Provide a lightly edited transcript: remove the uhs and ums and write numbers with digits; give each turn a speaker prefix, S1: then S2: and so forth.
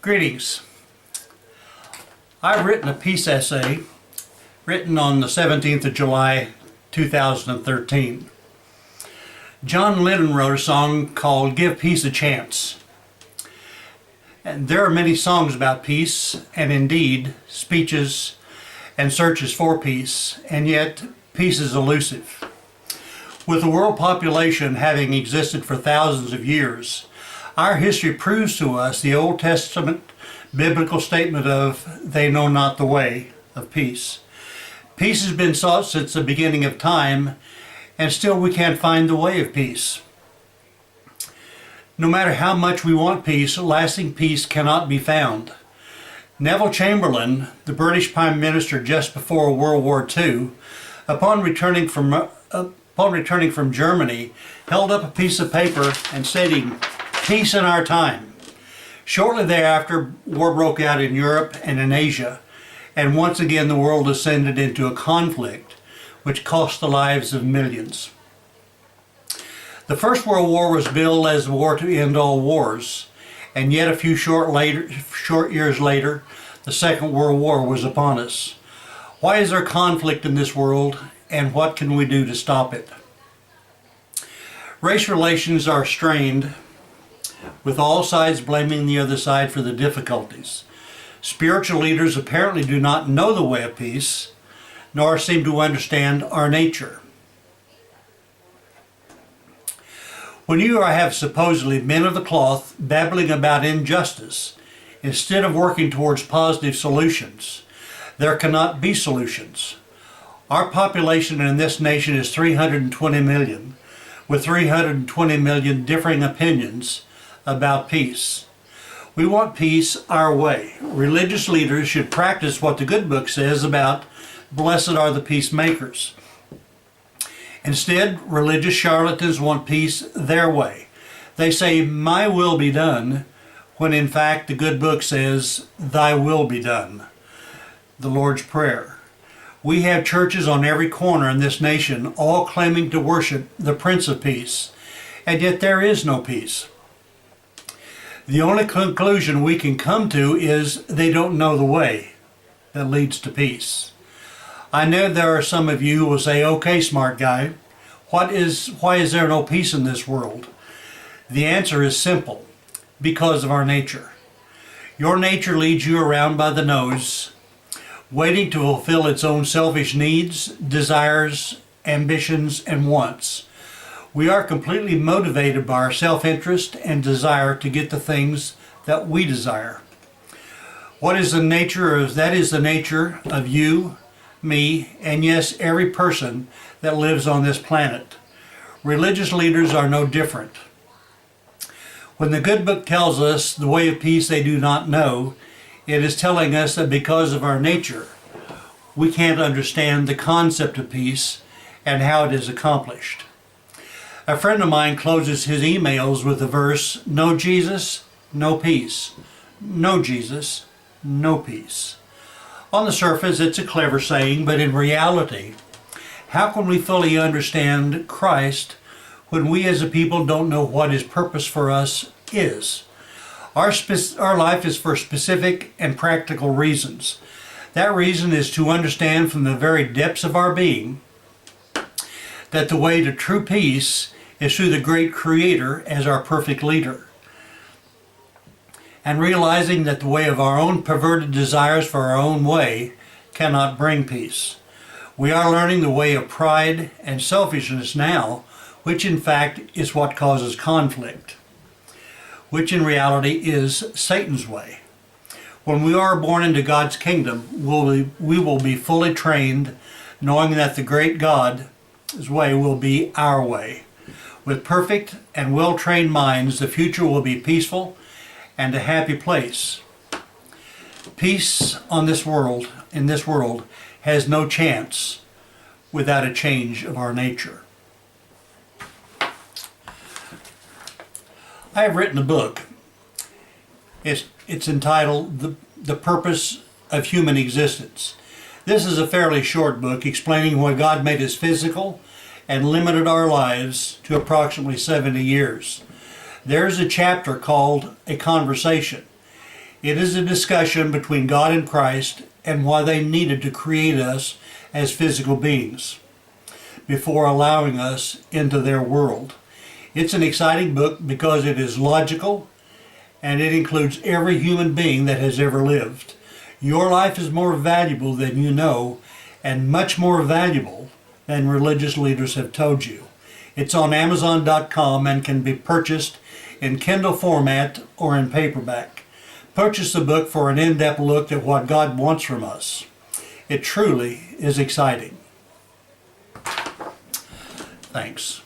S1: Greetings. I've written a peace essay written on the 17th of July 2013. John Lennon wrote a song called Give Peace a Chance. And there are many songs about peace, and indeed speeches and searches for peace, and yet peace is elusive. With the world population having existed for thousands of years, our history proves to us the Old Testament biblical statement of "they know not the way" of peace. Peace has been sought since the beginning of time, and still we can't find the way of peace. No matter how much we want peace, lasting peace cannot be found. Neville Chamberlain, the British Prime Minister just before World War II, upon returning from Germany, held up a piece of paper and stating, "Peace in our time." Shortly thereafter, war broke out in Europe and in Asia, and once again the world ascended into a conflict which cost the lives of millions. The First World War was billed as a war to end all wars, and yet a few short years later, the Second World War was upon us. Why is there conflict in this world, and what can we do to stop it? Race relations are strained, with all sides blaming the other side for the difficulties. Spiritual leaders apparently do not know the way of peace, nor seem to understand our nature. When you have supposedly men of the cloth babbling about injustice, instead of working towards positive solutions, there cannot be solutions. Our population in this nation is 320 million, with 320 million differing opinions about peace. We want peace our way. Religious leaders should practice what the good book says about "blessed are the peacemakers." Instead, religious charlatans want peace their way. They say, "My will be done," when in fact the good book says, "Thy will be done." The Lord's Prayer. We have churches on every corner in this nation, all claiming to worship the Prince of Peace, and yet there is no peace. The only conclusion we can come to is they don't know the way that leads to peace. I know there are some of you who will say, "Okay, smart guy, why is there no peace in this world?" The answer is simple: because of our nature. Your nature leads you around by the nose, waiting to fulfill its own selfish needs, desires, ambitions, and wants. We are completely motivated by our self-interest and desire to get the things that we desire. That is the nature of you, me, and yes, every person that lives on this planet. Religious leaders are no different. When the good book tells us the way of peace they do not know, it is telling us that because of our nature, we can't understand the concept of peace and how it is accomplished. A friend of mine closes his emails with the verse, "No Jesus, no peace. No Jesus, no peace." On the surface, it's a clever saying, but in reality, how can we fully understand Christ when we as a people don't know what His purpose for us is? Our life is for specific and practical reasons. That reason is to understand from the very depths of our being that the way to true peace is through the great Creator as our perfect leader. And realizing that the way of our own perverted desires for our own way cannot bring peace. We are learning the way of pride and selfishness now, which in fact is what causes conflict, which in reality is Satan's way. When we are born into God's kingdom, we will be fully trained, knowing that the great God's way will be our way. With perfect and well-trained minds, the future will be peaceful and a happy place. Peace in this world, has no chance without a change of our nature. I have written a book. It's entitled The Purpose of Human Existence. This is a fairly short book explaining why God made us physical and limited our lives to approximately 70 years. There's a chapter called A Conversation. It is a discussion between God and Christ and why they needed to create us as physical beings before allowing us into their world. It's an exciting book because it is logical and it includes every human being that has ever lived. Your life is more valuable than you know, and much more valuable than religious leaders have told you. It's on Amazon.com and can be purchased in Kindle format or in paperback. Purchase the book for an in-depth look at what God wants from us. It truly is exciting. Thanks.